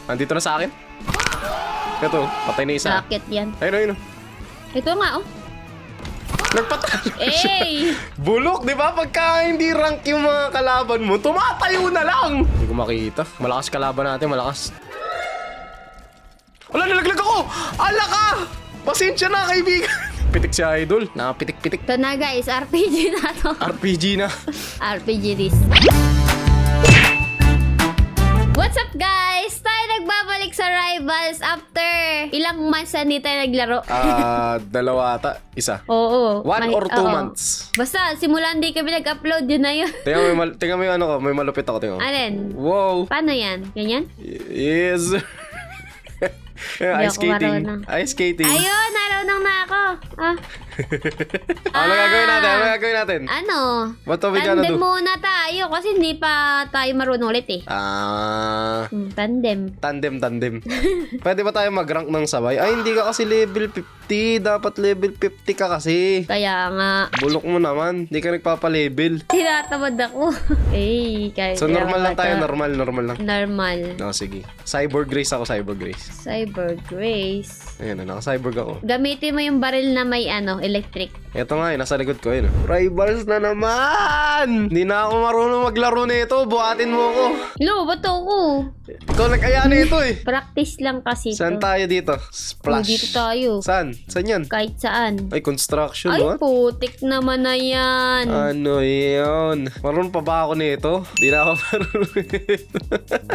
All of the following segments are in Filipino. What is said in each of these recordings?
Andito na sa akin. Ito, patay na isa. Sakit yan. Ayun. Ito nga, oh. Nagpatalo siya. Ey! Bulok, di ba? Pagka hindi rank yung mga kalaban mo, tumatayo na lang. Hindi ko makita. Malakas kalaban natin, malakas. Wala, nalaglag ako! Ala ka! Pasensya na, kaibigan. Pitik si Idol. Nakapitik-pitik. Ito na guys, RPG na to. RPG na. RPG this. What's up guys? Tayo nagbabalik sa Rivals after ilang months na hindi tayo naglaro. Dalawa ata. Isa. Oo. 1 or 2 oo. months. Basta, simula hindi kami nag-upload, yun na yun. Tingnan mo yung ano ko. May malupit ako. Tingnan mo. Alin? Wow. Paano yan? Ganyan? Yes. Ice ako skating. marunong. Ice skating. Ayun, narunong na ako. Ano gagawin natin? Ano gagawin natin? Ano? What are we gonna Tandem do? muna tayo kasi hindi pa tayo marunong ulit eh. Tandem. Tandem. Pwede ba tayo mag-rank ng sabay? Ay, hindi ka kasi level 50. Dapat level 50 ka kasi. Kaya nga. Bulok mo naman. Hindi ka nagpapa-level. Tinatamad ako. Eh, kaya So, normal lang tayo. ito. Normal lang. Normal. No, sige. Cyborg Grace ako, Cyborg Grace. Cyber Grace. Ayan, naka-cyborg ako. Gamitin mo yung baril na may electric. Ito nga, nasa likod ko yun. Rivals na naman! Hindi na ako marunong maglaro nito. Buhatin mo ako. Lo, ba't ako? Ikaw nag-aya nito eh. Practice lang kasi Saan to. tayo dito? Splash. Dito tayo. Saan? Saan yan? Kahit saan. Ay, construction, Ay, what? putik naman na yan. Ano yun? Marunong pa ba ako nito? Hindi na ako marunong nito.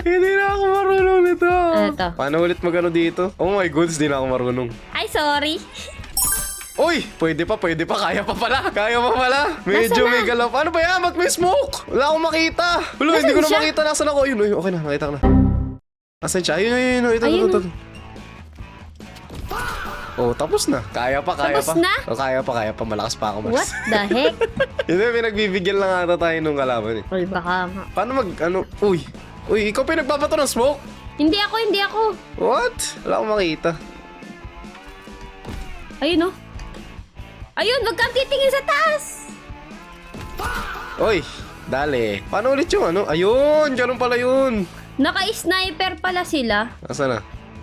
Hindi na ako marunong nito. Ano to? Paano ulit magano dito? Oh my gods, di na ako marunong. Ay, sorry. Uy! Pwede pa. Kaya pa pala. Medyo Nasaan may na? galaw. Ano ba yan? Ba't may smoke? Wala akong makita. Wala, hindi ko na siya? makita. Nasaan ako? Ayun, okay na. Nakita ko na. Nasaan siya? Ayun. Ito. Oh, tapos na. Kaya pa. Tapos na? Oh, kaya pa. Malakas pa ako, Mars. What the heck? Hindi, pinagbibigyan lang ata tayo nung kalaban eh. Ay, baka nga. Paano Uy, ikaw pinagpapato ng smoke? Hindi ako. What? Wala akong makita. Ayun, oh. Ayun, wag kang titingin sa taas. Uy, dali. Paano ulit yung ano? Ayun, ganun pala yun. Naka-sniper pala sila. Nasaan na?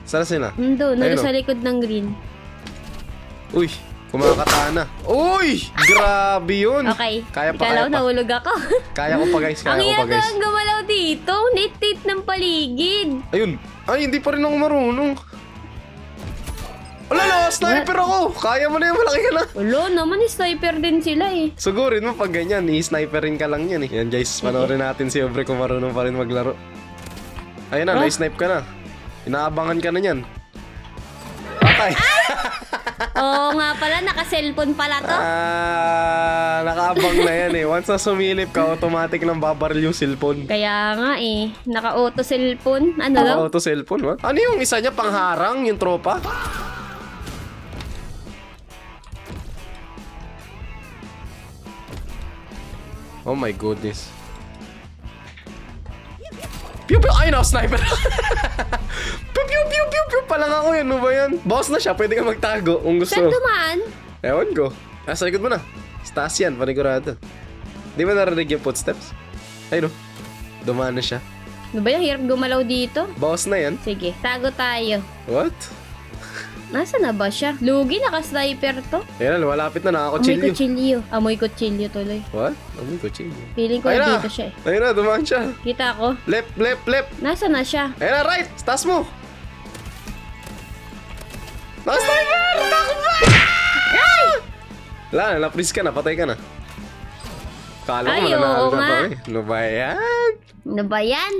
Saan sila? Doon, Ayun, sa oh. likod ng green. Uy, kumakatana. Uy, grabe yun. Okay. Kaya pa. Ikalaw, nahulog ako. Kaya ko pa guys, Ang kaya ko pa hirap guys. ang gumalaw dito. Nit-tit ng paligid. Ayun. Ay, hindi pa rin ako marunong. Wala, sniper ako. Kaya mo na yan, malaki ka na. Wala naman, sniper din sila eh. Sugurin mo pag ganyan, i-sniperin ka lang yan eh. Yan guys, panoorin natin si Obre kung marunong pa rin maglaro. Ayun na, na-snipe ka na. Inaabangan ka na yan. Patay. Oo nga pala, naka-cellphone pala to. Nakaabang na yan eh. Once na sumilip ka, automatic nang babaril yung cellphone. Kaya nga eh, naka-auto cellphone. Ano daw? Auto cellphone, what? Ano yung isa niya, pangharang, yung tropa? Oh my goodness. Pew pew! Ay, no, sniper! Pew pa lang ako yan. Ano ba yan? Boss na siya. Pwede ka magtago kung gusto. Saan dumaan? Ewan ko. Sa likod mo na. Taas yan. Panigurado. Di ba narinig yung footsteps? Ay, no. Dumaan na siya. Ano ba yung hirap gumalaw dito? Boss na yan. Sige, tago tayo. What? Nasaan na ba siya? Lugi, naka-sniper to. Ayan, lumalapit na. Amoy Nakakutsilyo. kutsilyo. Amoy kutsilyo tuloy. What? Amoy kutsilyo. Feeling ko Ayun na. dito siya eh. Ayun na, dumaan siya. Kita ko. Left. Nasaan na siya? Ayun na, right. Taas mo. Naka-sniper! Takbo! Wala na, na-freeze ka na. Patay ka na. Kala ko Ay, mananalo oo ka nga. pa eh. Ano ba yan? Ano ba yan?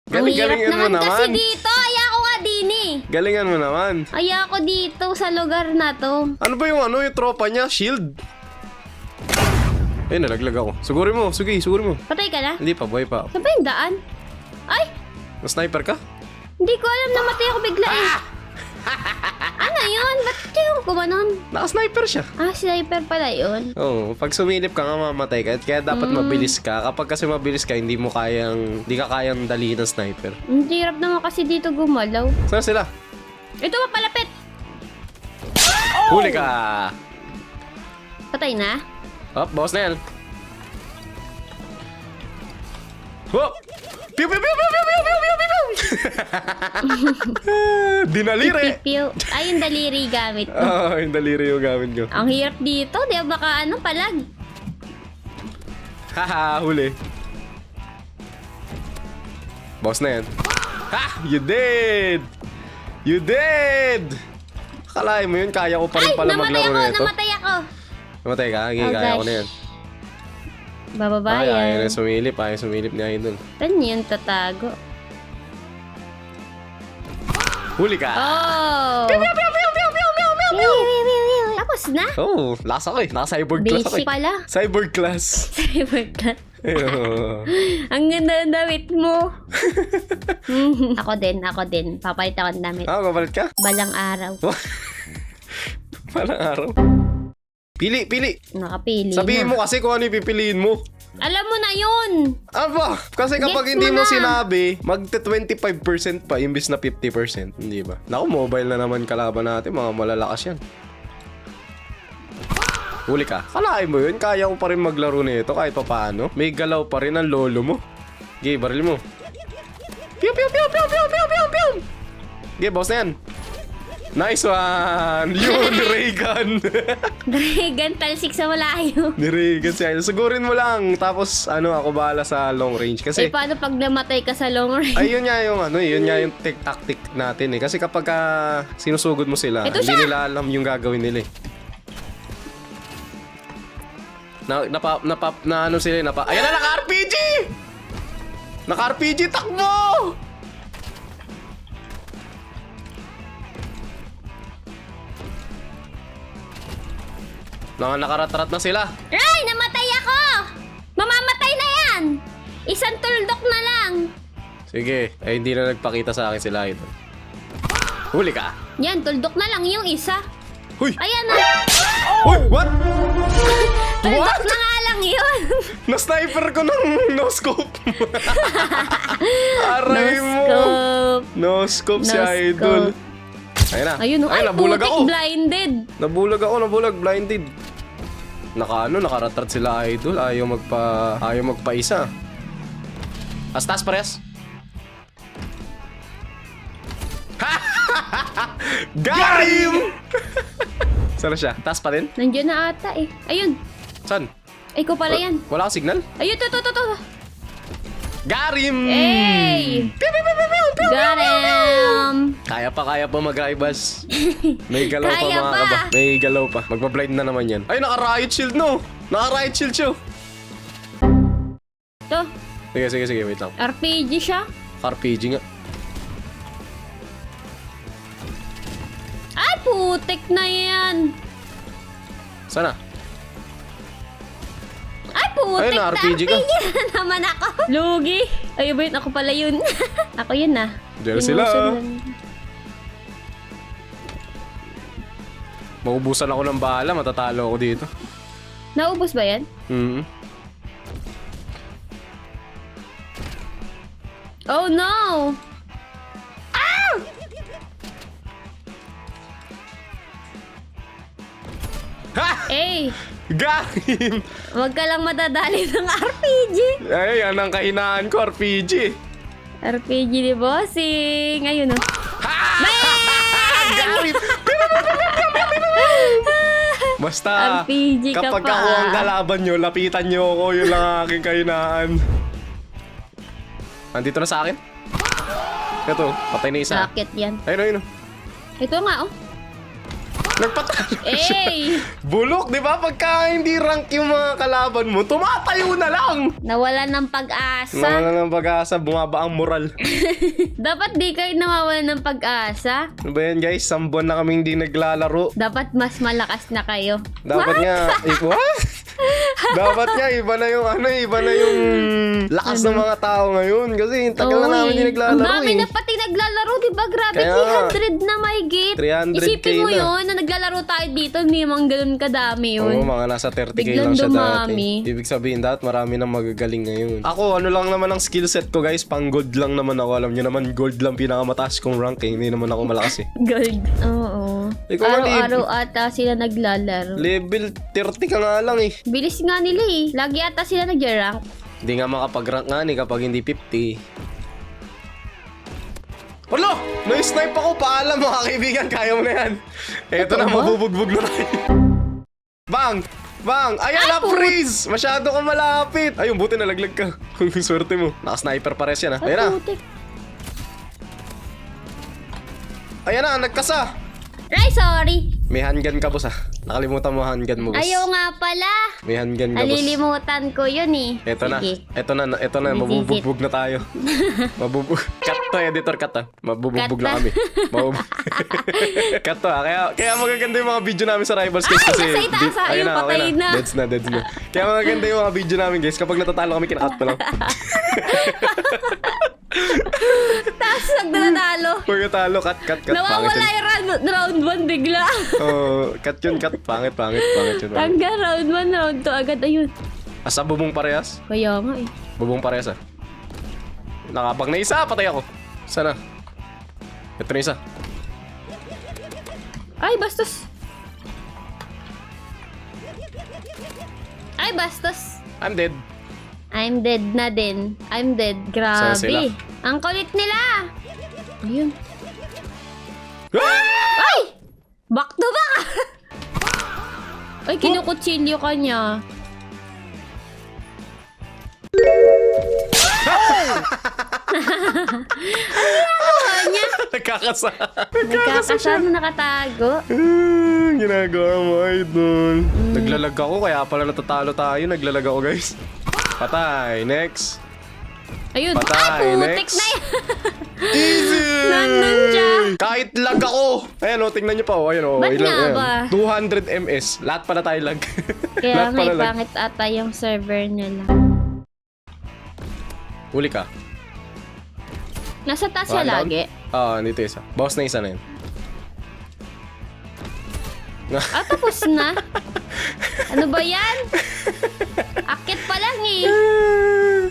Ang hirap Galingan mo naman kasi naman. dito. Ayako nga din eh. Galingan mo naman. Ayako dito sa lugar na to. Ano ba yung yung tropa niya? Shield? Ayun, nalaglag ako. Sugurin mo. Sige, sugurin mo. Patay ka na? Hindi pa, buhay pa ako. Saan ba yung daan? Ay! Na-sniper ka? Hindi ko alam, namatay ako bigla eh. Ano yun? Ba't yung kumanon? Naka-sniper siya. Sniper pala yun. Oo, pag sumilip ka nga mamatay ka. Kaya dapat mabilis ka. Kapag kasi mabilis ka, hindi ka kayang dali ng sniper. Ang hirap naman kasi dito gumalaw. Saan sila? Ito pa palapit. Huli ka! Patay na? Hop, boss na yan. Hop! Pew! Dinaliri! Pipiw. Ay, yung daliri gamit mo. Oo, yung daliri yung gamit ko. Ang hirap dito. Di ba baka ano palag? Haha, huli. Boss na yan. Ha! You did! You did! Akalain mo yun, kaya ko pa rin Ay, pala maglaro nito. namatay ako. Namatay ka? Okay, Oh, kaya ko gosh. na yan. Bababa Ay, ayaw yan. na sumilip. Ayaw sumilip ni Idol. Saan yun tatago? Huli ka! Oh! Pew, pew, pew, pew, pew, pew, pew, pew, pew. Tapos na. Oh, lakas ako eh. Naka-cyborg class ako Basic eh. pala. Cyborg class. Cyber class. Ayun. Ang ganda ng damit mo. Ako din. Papalit ako ng damit. Ah, kapalit ka? Balang araw. Parang araw. Pili, pili. Nakapili Sabihin na. mo kasi kung ano yung pipiliin mo. Alam mo na yun. Aba, kasi kapag Gets hindi mo mo na. sinabi, magte-25% pa imbis na 50%. Hindi ba? Naku, mobile na naman kalaban natin. Mga malalakas yan. Huli ka. Kalahin mo yun. Kaya ko pa rin maglaro nito kahit pa paano. May galaw pa rin ang lolo mo. Okay, baril mo. Pew, pew, pew, pew, pew, pew, pew, pew. Okay, boss na yan. Nice one! Yun, Reagan! Dragon talsik sa malayo. Ni Reagan siya. Sigurin mo lang. Tapos, ako bahala sa long range. Kasi, Paano pag namatay ka sa long range? ay, yun nga yung tactic natin eh. Kasi kapag sinusugod mo sila, Ito hindi siya! nila alam yung gagawin nila eh. Ayan na, naka-RPG! Naka-RPG, takbo! Nakaratrat na sila. Ay, namatay ako! Mamamatay na yan! Isang tuldok na lang. Sige, hindi na nagpakita sa akin sila ito. Huli ka. Yan, tuldok na lang yung isa. Huy! Ayan na. Huy! What? Tuldok What? na nga lang yun. Na-sniper ko ng no-scope. Aray mo. Scope. No-scope si No-scope. Idol. Ayun na. Ayun, ay, nabulag putik, ako. blinded. Nabulag, blinded. Nakaratrat sila Idol. Ayaw magpa-isa. Astas pares. Garim! Saan na siya? Taas pa rin? Nandiyan na ata eh. Ayun. Saan? Ay, ko pala yan. Wala kang signal? Ayun, to. Garim! Hey! Got him! Kaya pa mag-rivals. May galaw pa Kaya mga pa. kaba. May galaw pa. Magpa-blind na naman yan. Ay, naka-riot shield no! Naka-riot shield siya. To, Sige, wait lang. RPG siya. RPG nga. Ay, putik na yan. Sana? Ay, putik Ayun, na. RPG ka. na naman ako. Lugi. Ay, wait, ako pala yun. Ako yun ah. Diyan sila. Sinusundan. Maubusan ako ng bala. Matatalo ako dito. Naubos ba yan? Oh no! Ha! Eh, Garim! wag ka lang madadali ng RPG. Ay, yan ang kahinaan ko, RPG. RPG ni Bossing. Ayun oh. Garim! Basta, RPG ka kapag pa. ako ang kalaban nyo, lapitan nyo ako. Yun lang ang aking kahinaan. Andito na sa akin. Ito, patay na isa. Bakit yan? Ayun. Ito nga oh. Nagpatalo siya. Eh! Bulok, di ba? Pagka hindi rank yung mga kalaban mo, tumatayo na lang. Nawala ng pag-asa. Nawala ng pag-asa, bumaba ang moral. Dapat di kayo nawawalan ng pag-asa. Ano ba yan guys? 10 buwan na kaming hindi naglalaro. Dapat mas malakas na kayo. Dapat What? nga, what? Dapat nga, iba na yung lakas ng mga tao ngayon. Kasi tagal na namin hindi naglalaro Ang dami eh. na pati naglalaro, di ba? Grabe, Kaya nga. 300 na mahigit. 300K Isipin mo na. yun, na naglalaro tayo dito, hindi naman ganun kadami Oo, yun. mga nasa 30k Biglang lang siya dumami. dati. Ibig sabihin, dapat marami nang magagaling ngayon. Ako, ano lang naman ang skill set ko guys, pang gold lang naman ako. Alam nyo naman, gold lang pinakamataas kong rank eh. Hindi naman ako malakas eh. Gold. Oo. Ikaw nga, Araw-araw ata sila naglalaro. Level 30 ka nga lang eh. Bilis nga nila eh. Lagi ata sila nag-rank. Hindi nga makapag-rank nga ni kapag hindi 50. Wala! Na-snipe ako. Paalam mga kaibigan. Kaya mo na yan. Eto na, Totoo ba? mabubugbog na tayo. Bang! Bang! Ayan na, freeze! Masyado ka malapit. Ayun, buti nalaglag ka. Kung swerte mo. Naka-sniper pares yan, ha? Ayan na. Putik. Ayan na, nagkasa. Ay, sorry. May handgun ka, boss, ha? Nakalimutan mo handgun mo, boss. Ayaw nga pala. May handgun ka, boss. Nalilimutan ko yun eh. Eto na. Sige. Eto na. Mabubugbog na tayo. Cut to, editor, cut to. Mabubugbog Cut na na. kami. Cut to, ha. Kaya magaganda yung mga video namin sa Rivals, guys. Kasi, nasa itaas, ha. Ayun, patay na. Deads na. Kaya magaganda yung mga video namin, guys. Kapag natatalo kami, kinakat pa lang. Tapos nagdanalo. Pag natalo, cut. Nawawala yung round 1 bigla. Oh, cut yun. Pangit yun. Tangga, round 1, round 2 agad. Ayun. Asa bubong parehas? Kaya nga eh. Bubong parehas, ha. Nakabag na isa, patay ako. Sana. Ito na isa. Ay, bastos. Ay, bastos. I'm dead. I'm dead na din. I'm dead. Saan sila? Grabe. Ang kulit nila. Ayun. Ah! Ay! Back to back! Ay, kinukutsilyo ka niya. Nagkakasa. Nagkakasano nakatago. Ginagawa mo, idol. Naglalag ako, kaya pala natatalo tayo. Naglalag ako, guys. Patay. Next. Ayun. Patay. Putik Next. na yan. Easy! Nandun siya. Kahit lag ako. Ayan, o, tingnan nyo pa. Ayan, o. Ba't nga ayan. ba? 200 ms. Lahat pala tayo lag. Kaya Lahat may pala lag. pangit ata yung server nila. Uli ka. Nasa taas siya One down? lagi. Dito isa. Bawas na isa na yun. Ah, tapos na? Ano ba yan? Akit pa lang eh.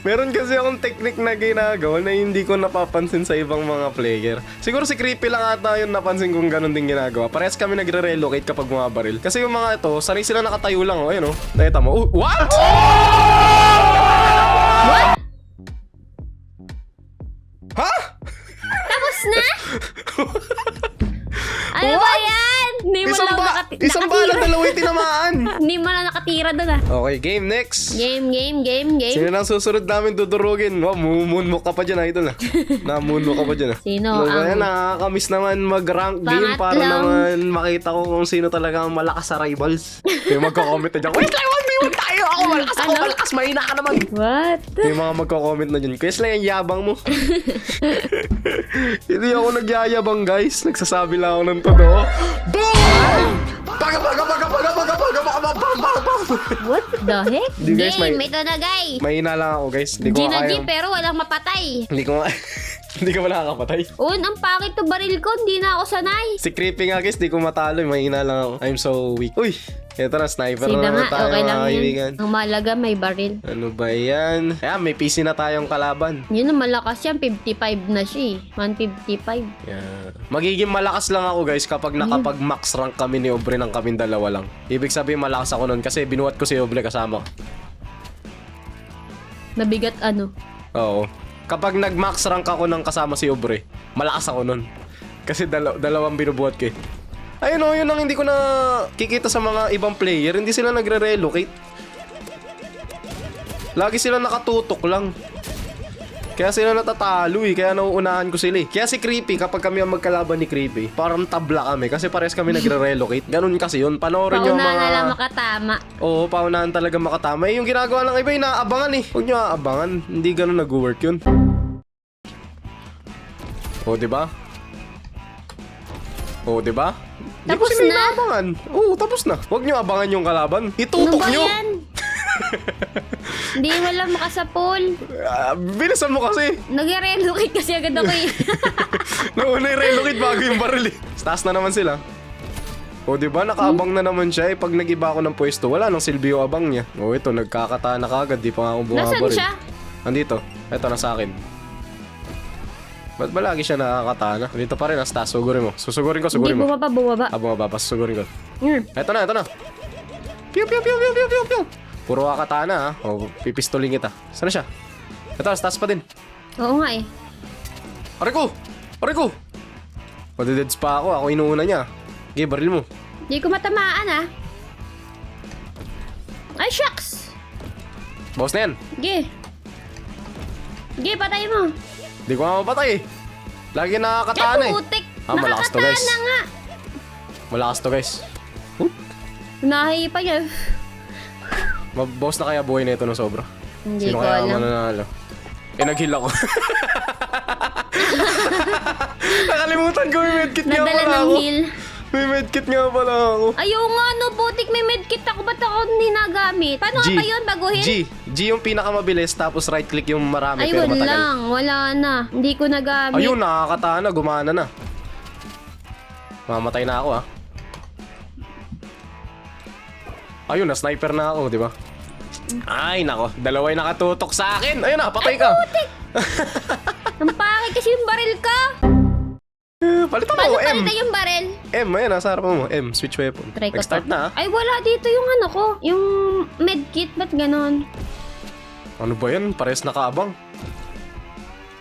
Meron kasi akong technique na ginagawa na hindi ko napapansin sa ibang mga player. Siguro si Creepy lang ata yung napansin kong ganun din ginagawa. Parehas kami nagre-relocate kapag bumabaril. Kasi yung mga ito, sanay sila nakatayo lang. O, ayun o. Nakita mo. What? What? Ha? Tapos na? Ano ba yan? Hindi mo lang Isang bala, dalawa yung tinamaan. Hindi mo lang nakatira doon ah. Okay, game next. Game. Sino lang susunod namin dudurugin? Wow, moonwalk ka pa dyan, idol, ha? Na-moonwalk ka pa dyan, ha? Sino Ano ba ang- yan? Nakakamiss naman mag-rank game para Pangatlong- naman makita ko kung sino talaga ang malakas sa rivals. Yung magko-comment na dyan, wait lang, 1v1 tayo! Ako malakas, Ano? malakas, mahina ka naman! What? Yung mga magko-comment na dyan, Kuya Sly, ang yabang mo. Hindi ako nagyayabang, guys. Nagsasabi lang ako ng totoo. Boom! Baga! What the heck? Di, guys, Game, may- ito na guys. Mahina lang ako, guys. Hindi ko Gina G kaya. pero walang mapatay. Hindi ko hindi ko nakakapatay. Ang pangit to baril ko, hindi na ako sanay. Si Creepy nga, guys, di ko matalo. Mahina lang ako. I'm so weak. Uy! Eto na, sniper Sino na naman nga, tayo, okay mga lang kaibigan. yun. Ang malaga may baril. Ano ba yan? Ayan, may PC na tayong kalaban. Yun ang malakas yan, 55 na siya eh. 155. Yeah. Magiging malakas lang ako, guys, kapag nakapag-max rank kami ni Obre ng kaming dalawa lang. Ibig sabihin, malakas ako nun kasi binuhat ko si Obre kasama ko. Nabigat ano? Oo. Kapag nag-max rank ako ng kasama si Obre, malakas ako nun. Kasi dalawang binubuhat ko eh. Ayun o, yun ang hindi ko na kikita sa mga ibang player. Hindi sila nagre-relocate. Lagi sila nakatutok lang. Kaya sila natatalo eh. Kaya nauunahan ko sila eh. Kaya si Creepy, kapag kami ang magkalaban ni Creepy, parang tabla kami. Kasi pares kami nagre-relocate. Ganun kasi yun. Panoorin nyo ang Pauna mga... na lang makatama. Oo, paunahan talaga makatama. Eh, yung ginagawa ng iba, inaabangan eh. Huwag nyo aabangan. Hindi ganun nag-work yun. O, diba? O, diba? Hindi ko Tapos sila na? inaabangan. Oo, tapos na. Huwag nyo abangan yung kalaban. Ano Itutok ba nyo. yan? Hindi wala makasapol. Bilisan mo kasi. Nag-relocate kasi agad ako eh. Nauna yung relocate bago yung baril eh. Taas na naman sila. O, diba? Nakaabang na naman siya eh. Pag nag-iba ako ng pwesto, wala nang silbi yung abang niya. O, ito, nagkakatana kagad. Di pa nga akong bumabaril. Nasaan siya? Andito. Ito na sa akin. Ba't ba lagi siya nakakatana? Dito pa rin, as taas. Sugurin mo. Susugurin ko, Hindi, sugurin mo. bumaba. Bumaba. Sugurin ko. Hmm. Ito na, ito na. Piu, piu, piu, piu, piu, piu, piu. Puro kakatana, ha? O, pipistoling kita. Saan na siya? Ito, as taas pa din. Oo nga eh. Aray ko! Aray ko! Madededs pa ako. Ako inuuna niya. Okay, baril mo. Di ko matamaan ah. Ay, shucks! Bawas na yan. Sige. Sige, patay mo. Di ko nga mapatay eh. Lagi nakakataan Ay, eh. putik! Malakas to, Nakakataan guys. na nga. Malakas to, guys. Nahi pa niya. Mabawas na kaya buhay na ito ng sobra. Hindi Sino ko kaya alam. mananalo? Eh, nag-heal ako. Nakalimutan ko, may medkit nga Nadala pala ng ako. heal. May medkit nga pala ako. Ayaw nga no, putik, may medkit ako. Ba't ako hindi nagamit? Paano nga ba yun? Baguhin? G yung pinakamabilis, tapos right click yung marami Ay, pero wala matagal. lang. Wala na. Hindi ko nagamit. Ayun, nakakataan na, gumana na. Mamatay na ako ah. Ayun, na-sniper na ako, di ba? Ay, nako. Dalawa'y nakatutok sa akin. Ayun na, patay ka. Ang pangit kasi yung baril ko. Palitan Paano mo, M. palitan yung baril? M, ayun, nasa harapan mo. M, switch weapon. Try ko Nag-start to. na ah. Ay, wala dito yung ano ko. Yung medkit. Ba't ganon? Ano ba yan? Pares nakaabang.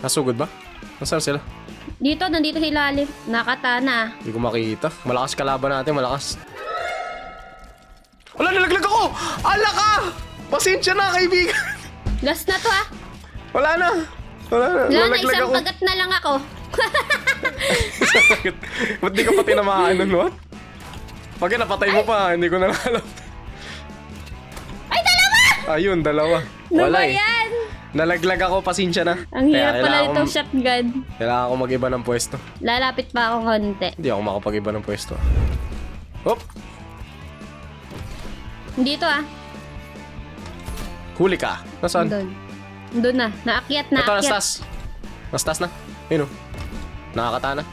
Nasugod ba? Nasaan sila? Dito, nandito sa ilalim. Nakatana. Hindi ko makita. Malakas kalaban natin, malakas. Wala, nalaglag ako! Ala ka! Pasensya na, kaibigan! Last na to ah. Wala na! Wala na, Wala na, nalaglag isang ako. pagat na lang ako. Ba't di ka pa tinamaan nun, what? Pag napatay mo pa, hindi ko na alam. Ay, dalawa! Ayun, dalawa. Ano Wala ba eh. yan? Nalaglag ako, pasensya na. Ang hirap pala kailangan nitong shotgun. Kailangan ko mag-iba ng pwesto. Lalapit pa ako konti. Hindi ako makapag-iba ng pwesto. Hop! Dito ah. Huli ka. Nasaan? Doon. Doon na. Naakyat, Ito, naakyat. nastas. Nastas na. Ayun o. Nakakatana.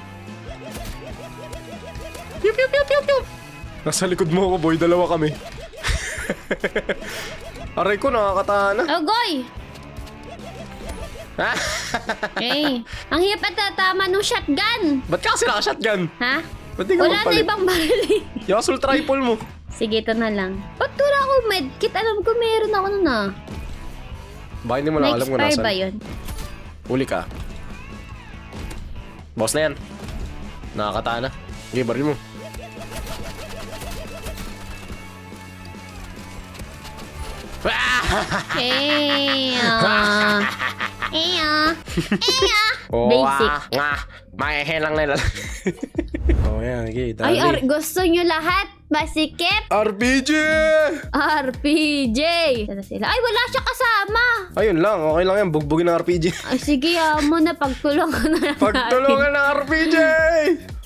Piu, piu, piu, piu, piu. Nasa likod mo ako, boy. Dalawa kami. Aray ko, nakakatana. Oh, goy! Eh, ang hirap at tatama ng shotgun. Ba't ka kasi naka-shotgun? Ha? Ba't di ka Wala na magpalit? ibang baril eh. Yung assault rifle mo. Sige, ito na lang. Ba't wala ako medkit? Alam ko meron ako nun ah. Baka hindi mo lang alam kung Na-expire nasan. ba yun? Huli ka. Boss na yan. Nakakatana. Sige, baril mo. Eh, Basic. Nga. Mahehelang na lang. Oh, yan. Okay, Ay, dali. gusto nyo lahat? Masikip? RPG! RPG! Sana sila. Ay, wala siya kasama. Ayun lang. Okay lang yan. Bugbugin ng RPG. Ay, sige, mo na pagtulungan na lang Pagtulungan ng RPG!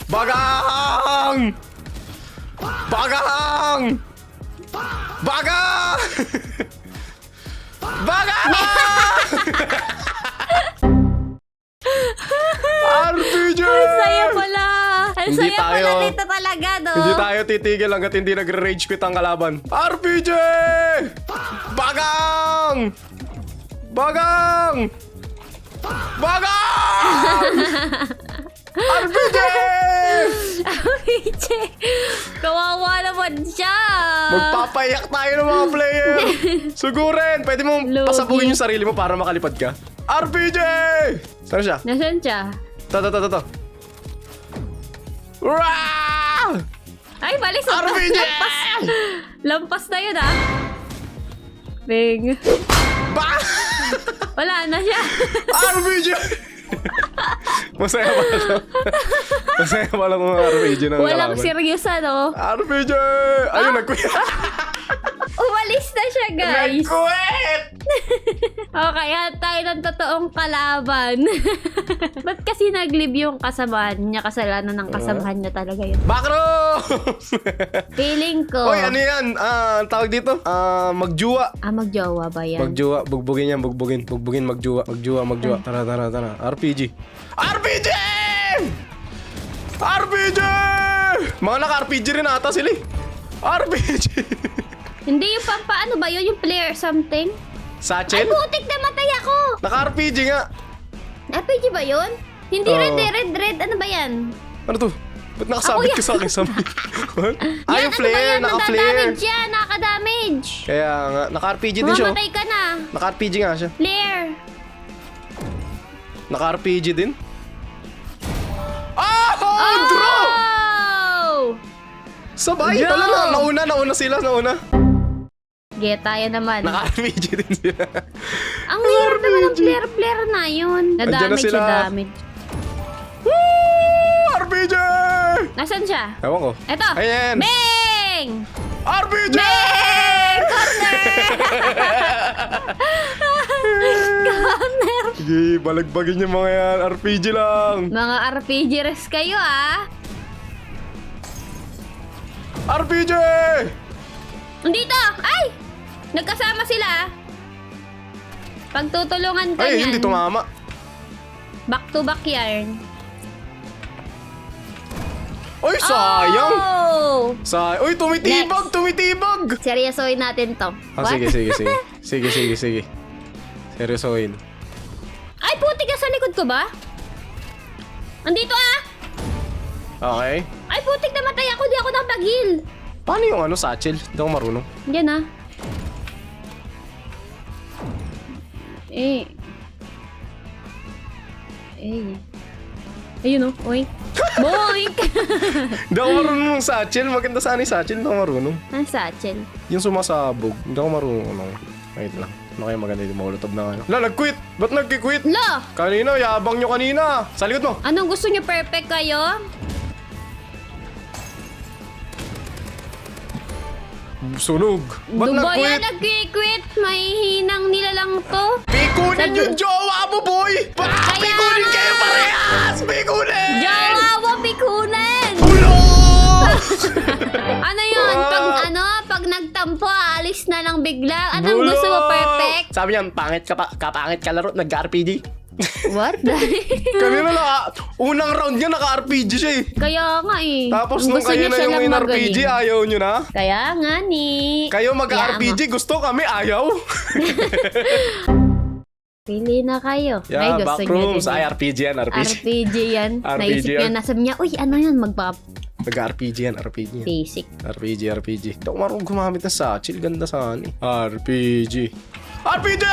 Bagang! Bagang! Bagang! Bagang! RPG! Ang saya pala. Ang Hindi saya pala tayo- dito talaga, no? Hindi tayo titigil hanggat hindi nagre-rage quit ang kalaban. RPG! Bagang! Bagang! Bagang! RPG! RPG! Kawawa naman siya. Magpapayak tayo ng mga player! Sugurin! Pwede mong Lugi. pasabugin yung sarili mo para makalipad ka. RPG! Saan siya? Nasaan siya? To. Rah! Ay, balis. RPG! Lampas na yun, ah. Bing. Ba! Wala na siya. RPG! Masaya pala to. Masaya pala kung RPG ng Walang kalaban. seryosa, no? RPG! Ayun, nag-quit! Umalis na siya, guys. Nag-quit! Okay, hanap tayo ng totoong kalaban. Ba't kasi nag-leave yung kasamahan niya? Kasalanan ng kasamahan niya talaga yun. Backroom! Feeling ko. Hoy, ano yan? Ang tawag dito? Magjuwa. Magjowa ba yan? Magjuwa. Bugbugin yan, bugbugin. Bugbugin, magjuwa. Magjuwa. Tara. RPG. RPG! RPG! Mga naka-RPG rin ata sila eh. RPG! Hindi yung pampaano ba yun? Yung player something? Ay, Satchel? putik na matay ako! Naka-RPG nga. RPG ba yun? Hindi Oo. red. Ano ba yan? Ano to? Ba't nakasabit ka sa akin sa Yan, yung flare, ano ba yan? naka-flare. Nadadamage yan, nakaka-damage. Kaya nga, naka-RPG din siya. oh. Mamatay ka na. Naka-RPG nga siya. Flare. Naka-RPG din. Sabay, Go! tala na. Nauna sila, nauna. Sige, tayo naman. Naka-RPG din sila. Ang hirap naman ng player na yun. Andyan na Na-damage sila. siya, damage. Woo! RPG! Nasaan siya? Ewan ko. Eto! Ayan. Bang! RPG! Bang! Corner! Corner! Sige, balagbagin yung mga yan. RPG lang. Mga RPG res kayo, ah. RPG! Nandito! Ay! Nagkasama sila. Pagtutulungan ka Ay, niyan. hindi tumama. Back to back yarn. Ay, sayang. Oh! Uy, tumitibag. Seryosoin natin to. Ah, What? sige. Seryosoin. Ay, puti ka sa likod ko ba? Andito ah! Okay. Ay, putik namatay ako. Di ako napag-heal. Paano yung satchel? Hindi ako marunong. Yan ah. Ayun oh. Oink. Boink! Hindi ako marunong ng satchel. Maganda sana yung satchel. Hindi ako marunong. Ang satchel. Yung sumasabog. Hindi ako marunong. Wait lang. Ano kaya maganda yung molotov na ano? Nag-quit! Ba't nag-quit? Lo! Kanina, yabang nyo kanina. Sa likod mo. Anong gusto niyo? Perfect kayo? Sunog. Ba't Dubayan nag-quit? nag-quit. May hinang nila lang to. Pikunin Sabi- yung jowa mo, boy! Kaya Pikunin nga! kayo parehas! Pikunin! Jawa pikunan! Ulo! Ano yun? Pag nagtampo, aalis na lang bigla. Anong gusto mo? Perfect? Sabi niya, pangit kapangit ka laro, nag-RPG. What? Kanina unang round niya naka-RPG siya eh. Kaya nga eh. Tapos nung Gusto kayo niya na siya yung lang in-RPG, magaling. ayaw nyo na. Kaya nga ni. Kayo mag-RPG, gusto kami, ayaw. Pili na kayo. Ay, Yeah, gusto niyo backrooms. din. Ay, RPG yan, RPG. RPG yan. RPG Naisip niya, yan. nasabi niya, uy, ano yan? Mag-RPG yan, RPG yan. Basic. RPG. Hindi ako marunong gumamit ng satchel. Ganda sana eh. RPG!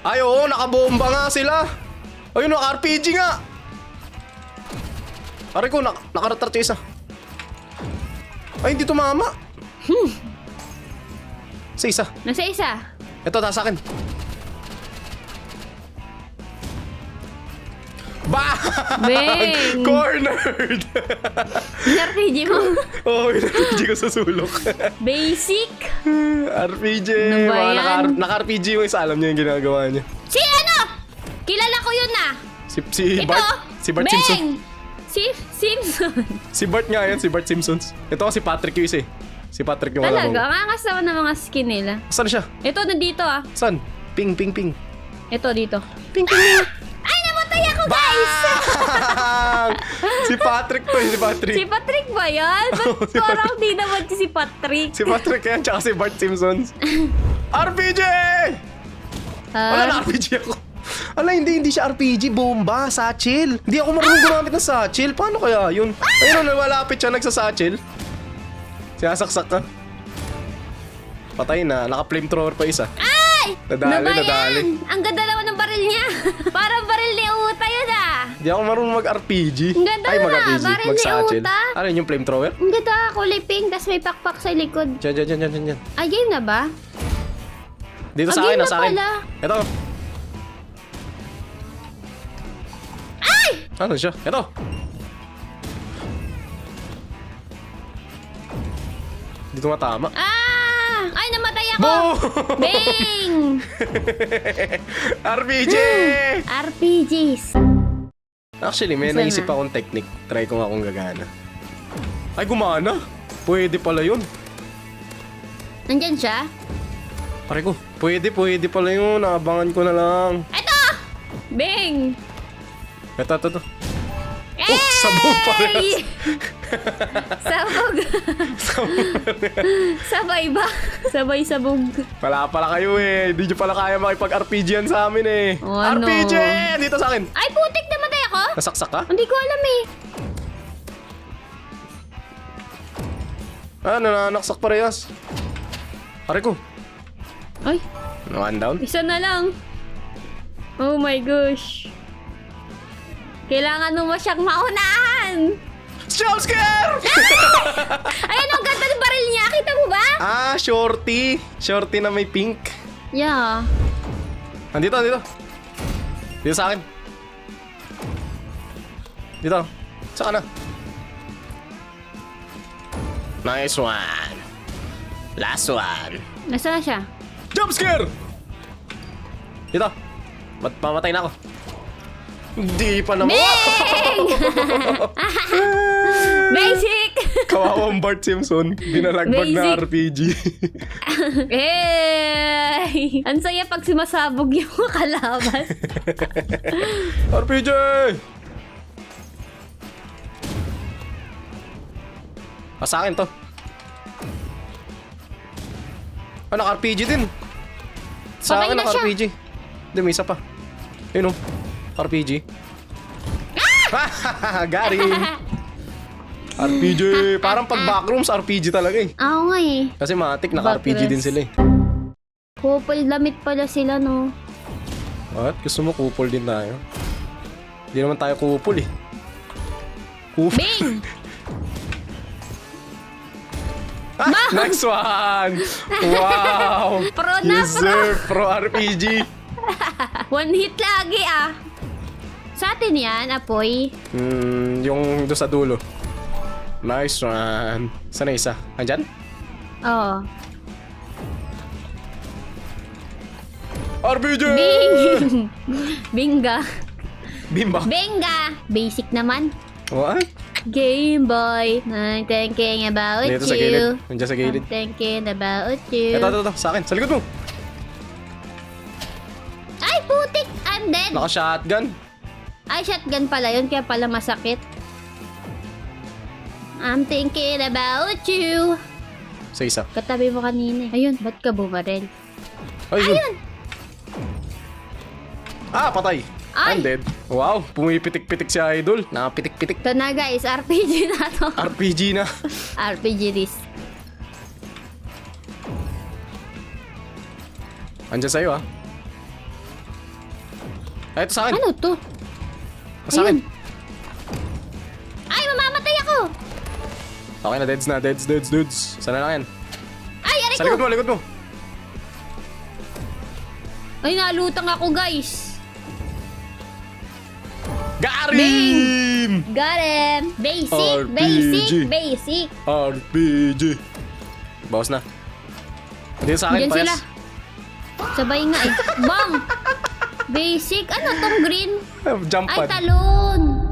Ay, oo, nakabomba nga sila. Ayun, naka-RPG nga. Pare ko, nakaretard yung isa. Ay, hindi tumama. Sa isa. Nasa isa. Ito, taas akin. Bang! Bang! Cornered! RPG mo. Oo, RPG ko sa sulok. Basic. RPG. Ano ba Mga yan? naka-RPG yung isa. Alam niya yung ginagawa niya. Si ano? Kilala ko yun ah. Si Ito. Bart. Si Bart Bang! Simpson. Si Simpson. Si Bart nga yan. Si Bart Simpsons. Ito si Patrick yung isa eh. Si Patrick yung alam Talaga, mo. kakasama ng mga skin nila. Saan siya? Ito, nandito ah. Saan? Ping. Ito, dito. Ping. Ay, namatay ako, guys! Bang! Si Patrick to eh. Si Patrick. Si Patrick ba yan? Ba't parang di naman si Patrick? Si Patrick yan. Tsaka si Bart Simpsons. RPG! Wala na RPG ako. Ala, hindi siya RPG. Bomba, satchel. Hindi ako marunong gumamit ng satchel. Paano kaya yun? Ayun, malapit siya nagsasatchel. Sinasaksak ka. Patay na. Naka-flamethrower pa isa. Ay! Nadali, Ano ba nadali. yan? Ang ganda naman ng baril niya. Parang baril ni Uta yun ah. Hindi ako marunong mag-RPG. Ang ganda Ay, na, mag-RPG. baril ni Mag-satchel. Uta. Ano yun, yung flamethrower? Ang ganda, kulay pink, tas may pakpak sa likod. Diyan. Ay, game na ba? Dito Ah, sa akin, game na nasa akin. pala. Ito. Ay! Ano siya? Ito. Dito matama. Ah! Ay, namatay ako! Boom! Bang! RPG! RPGs. Actually, may Saan naisip na? akong technique. Try ko nga kung gagana. Ay, gumana. Pwede pala yun. Nandyan siya? Pare ko, pwede pala yun. Naabangan ko na lang. Eto! Bang! Ito. Oh, sabog parehas. Sabog. Sabay ba? Sabay sabog. Wala pala kayo eh. Hindi nyo pala kaya makipag-RPG yan sa amin eh. Oh, ano? RPG! Dito sa akin. Ay, putik, namatay ako? Nasaksak ka? Hindi ko alam eh. Ah, nananaksak parehas. Pare ko. Ay, One down. isa na lang. Oh my gosh. Kailangan mo siyang maunahan. Jumpscare! Ayan, ang ganda ng baril niya. Kita mo ba? Ah, shorty. Shorty na may pink. Yeah. Andito, andito. Dito sa akin. Dito. Saan ka na? Nice one. Last one. Nasaan na siya? Jumpscare! Dito. Mamatay na ako. Hindi pa naman. Bing! Basic! Kawawang Bart Simpson. Dinalagbag na Basic. RPG. Hey! Ang saya pag sumasabog yung kalaban. RPG! Sa akin to. Ah, naka-RPG din. Sa Patay akin na siya. naka-RPG. Hindi, may isa pa. Yun o. RPG. Ah! Got him! RPG! Parang pag backrooms, RPG talaga eh. Oo nga eh. Kasi matik, naka-RPG din sila eh. Couple damit pala sila, no? What? Gusto mo kupol din tayo? Hindi naman tayo kupol eh. Kupol. Bing! Ah, next one! Wow! Pro na, Yes sir! Pro RPG! One hit lagi ah. Sa atin yan, Apoy. Yung doon sa dulo. Nice one. Saan na isa? Andyan? Oo. RPG! Bing! Binga. Bimba. Binga! Basic naman. What? Game boy. I'm thinking about Dito sa you. gilid. Nandiyan sa gilid. I'm thinking about you. Ito. Sa akin. Sa likod mo. Ay, putik! I'm dead. Naka-shotgun. Ay, shotgun pala yun, kaya pala masakit. I'm thinking about you. Sa isa. Katabi mo kanina eh. Ayun, ba't ka bumarel? Ayun! Ah, patay. Ay! I'm dead. Wow, pumipitik-pitik si Idol. Nakapitik-pitik. Ito na guys, RPG na to. RPG na. RPG this. Andyan sa'yo ah. Ay, ito sa akin. Ano to? Sa akin. Ayun. Ay, mamamatay ako! Okay na, deads. Sana lang yan. Ay, aray Sa ko! likod mo. Ay, nalutang ako guys. Garim! Got him! Basic, RPG. basic. RPG. Bawas na. Hindi sa akin, Diyan sila. payas. Sabay nga eh. Bang! Basic. Ano tong green? Jump Ay, pad. talon.